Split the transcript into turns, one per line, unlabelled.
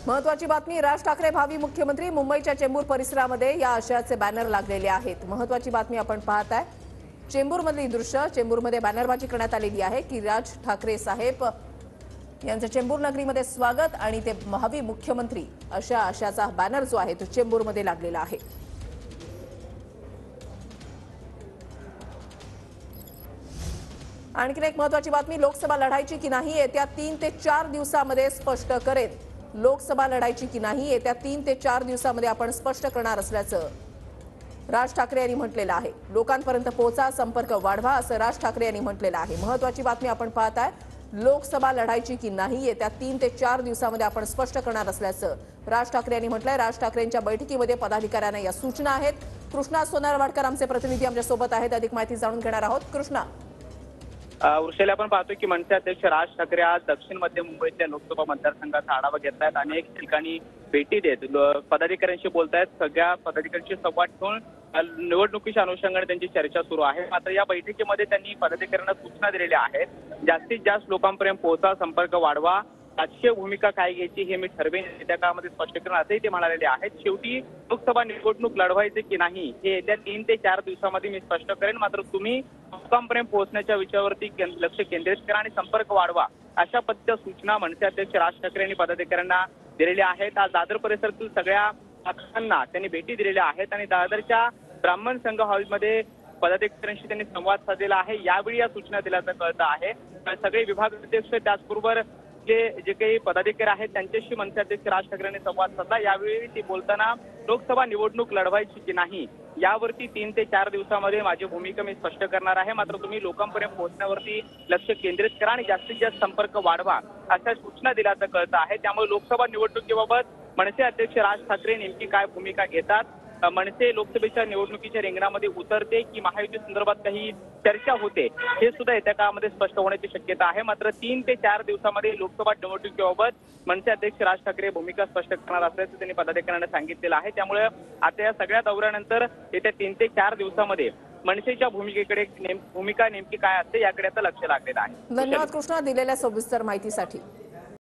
महत्वाची बातमी, राज ठाकरे भावी मुख्यमंत्री मुंबईच्या चेंबूर परिसरामध्ये या आशयाचे बॅनर लागलेले आहेत। महत्वाची बातमी आपण पाहताय, चेंबूरमधली दृश्य, चेंबूरमध्ये बॅनरबाजी करण्यात आलेली आहे की राज ठाकरे साहेब यांचं चेंबूर नगरीमध्ये स्वागत आणि ते भावी मुख्यमंत्री अशा आशयाचा बॅनर जो आहे तो चेंबूरमध्ये लागलेला आहे। आणखी एक महत्वाची बातमी, लोकसभा लढायची की नाही येत्या 3 ते 4 दिवसांमध्ये स्पष्ट करेल। लोकसभा लढायची की नाही येत्या 3 ते 4 दिवसांमध्ये आपण स्पष्ट करणार असल्याचं राज ठाकरे यांनी म्हटलेलं आहे। लोकांपर्यंत पोहोचा, संपर्क वाढवा असं राज ठाकरे यांनी म्हटलेलं आहे। महत्वाची बातमी आपण पाहताय, लोकसभा लढायची की नाही येत्या 3 ते 4 दिवसांमध्ये आपण स्पष्ट करणार असल्याचं राज ठाकरे यांनी म्हटलंय। राज ठाकरेंच्या बैठकीमध्ये पदाधिकाऱ्यांना या सूचना आहेत। कृष्णा सोनारवाडकर आमचे प्रतिनिधी आमच्या सोबत आहेत, अधिक माहिती जाणून घेणार आहोत। कृष्णा,
उर्षेला आपण पाहतोय की मनसे अध्यक्ष राज ठाकरे आज दक्षिण मध्य मुंबईतल्या लोकसभा मतदारसंघाचा आढावा घेतायत। अनेक ठिकाणी भेटी देत पदाधिकाऱ्यांशी बोलतायत। सगळ्या पदाधिकाऱ्यांशी संवाद ठेवून निवडणुकीच्या अनुषंगाने त्यांची चर्चा सुरू आहे। मात्र या बैठकीमध्ये त्यांनी पदाधिकाऱ्यांना सूचना दिलेल्या आहेत, जास्तीत जास्त लोकांपर्यंत पोहोचा, संपर्क वाढवा, राजकीय भूमिका काय घ्यायची हे मी ठरवेन येत्या काळामध्ये स्पष्ट करेन असंही ते म्हणालेले आहेत। शेवटी लोकसभा निवडणूक लढवायचे की नाही हे येत्या 3 ते 4 दिवसांमध्ये मी स्पष्ट करेन। मात्र तुम्ही लोकांपर्यंत पोहोचण्याच्या विषयावरती लक्ष केंद्रित करा आणि संपर्क वाढवा, अशा पद्धतीच्या सूचना मनसे अध्यक्ष राज ठाकरे यांनी पदाधिकाऱ्यांना दिलेल्या आहेत। आज दादर परिसरातील सगळ्या पक्षांना त्यांनी भेटी दिलेल्या आहेत आणि दादरच्या ब्राह्मण संघ हॉलमध्ये पदाधिकाऱ्यांशी त्यांनी संवाद साधलेला आहे। यावेळी या सूचना दिल्याचं कळतं आहे। सगळे विभागाध्यक्ष त्याचबरोबर जे काही पदाधिकारी आहेत त्यांच्याशी मनसे अध्यक्ष राज ठाकरेंनी संवाद साधला। यावेळी ते बोलताना लोकसभा निवडणूक लढवायची की नाही यावरती 3 ते 4 दिवसांमध्ये माझी भूमिका मी स्पष्ट करणार आहे। मात्र तुम्ही लोकांपर्यंत पोहोचण्यावरती लक्ष केंद्रित करा आणि जास्तीत जास्त संपर्क वाढवा, अशा सूचना दिल्याचं कळतं आहे। त्यामुळे लोकसभा निवडणुकीबाबत मनसे अध्यक्ष राज ठाकरे नेमकी काय भूमिका घेतात, मनसे लोकसभेच्या निवडणुकीच्या रिंगणामध्ये उतरते की महायुती संदर्भात काही चर्चा होते, हे सुद्धा येत्या काळामध्ये स्पष्ट होण्याची शक्यता आहे। मात्र 3 ते 4 दिवसांमध्ये लोकसभा निवडणुकीबाबत मनसे अध्यक्ष राज ठाकरे भूमिका स्पष्ट करणार असल्याचं त्यांनी पदाधिकाऱ्यांना सांगितलेलं आहे। त्यामुळे आता या सगळ्या दौऱ्यानंतर येत्या 3 ते 4 दिवसांमध्ये मनसेच्या भूमिकेकडे भूमिका नेमकी काय असते याकडे आता लक्ष लागलेलं आहे।
धन्यवाद कृष्णा दिलेल्या सविस्तर माहितीसाठी।